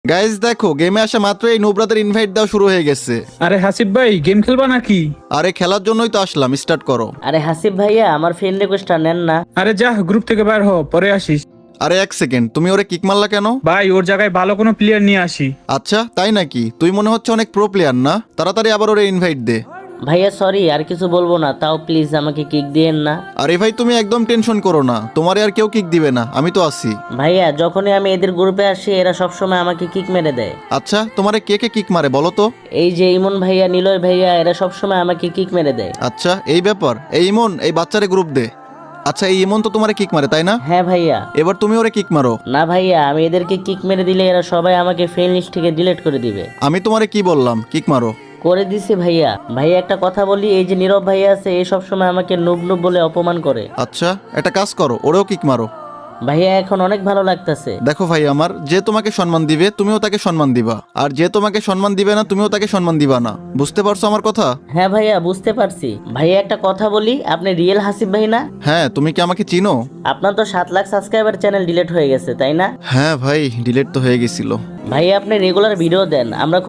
Guys দেখো, গেমে আসা মাত্র এই নুবরাদের ইনভাইট দেওয়া শুরু হয়ে গেছে। আরে হাসিব ভাই, গেম খেলবা নাকি? আরে খেলার জন্যই তো আসলাম, স্টার্ট করো। আরে হাসিব ভাইয়া, আমার ফ্রেন্ড রিকোয়েস্টটা নেন না। আরে যা, গ্রুপ থেকে বের হ, পরে আসিস। আরে এক সেকেন্ড, তুমি ওরে কিক মারলা কেন? ভাই, ওর জায়গায় ভালো কোনো প্লেয়ার নিয়ে আসি। আচ্ছা তাই নাকি? তুই মনে হচ্ছে অনেক প্রো প্লেয়ার না? তাড়াতাড়ি আবার ওরে ইনভাইট দে। ভাইয়া সরি, আর কিছু বলবো না, তাও প্লিজ আমাকে কিক দিয়েন না। আরে ভাই তুমি একদম টেনশন করো না, তোমারে আর কেউ কিক দিবে না, আমি তো আছি। ভাইয়া যখনই আমি এদের গ্রুপে আসি এরা সবসময় আমাকে কিক মেরে দেয়। আচ্ছা তোমারে কে কে কিক মারে বলো তো? এই যে ইমন ভাইয়া, নিলয় ভাইয়া, এরা সবসময় আমাকে কিক মেরে দেয়। আচ্ছা এই ব্যাপার। এই ইমন, এই বাচ্চারে গ্রুপ দে। আচ্ছা এই ইমন তো তোমারে কিক মারে তাই না? হ্যাঁ ভাইয়া। এবার তুমি ওরে কিক মারো। না ভাইয়া, আমি এদেরকে কিক মেরে দিলে এরা সবাই আমাকে ফ্রেন্ড লিস্ট থেকে ডিলিট করে দিবে। আমি তোমারে কি বললাম, কিক মারো। করে দিছি ভাইয়া। ভাইয়া একটা কথা বলি, এই যে নীরব ভাইয়া আছে, এই সবসময় আমাকে নুব নুব বলে অপমান করে। আচ্ছা একটা কাজ করো, ওরেও কিক মারো। ভাইয়া এখন অনেক ভালো লাগতেছে। দেখো ভাই আমার, যে তোমাকে সম্মান দিবে তুমিও তাকে সম্মান দিবা, আর যে তোমাকে সম্মান দিবে না তুমিও তাকে সম্মান দিবা না। বুঝতে পারছো আমার কথা? হ্যাঁ ভাইয়া, বুঝতে পারছি। ভাইয়া একটা কথা বলি, আপনি রিয়েল হাসিব ভাই না? হ্যাঁ, তুমি কি আমাকে চিনো? আপনার তো 7 লাখ সাবস্ক্রাইবার চ্যানেল ডিলিট হয়ে গেছে তাই না? হ্যাঁ ভাই, ডিলেট তো হয়ে গেছিল। ভাইয়া আপনি রেগুলার ভিডিও দেন, আমরা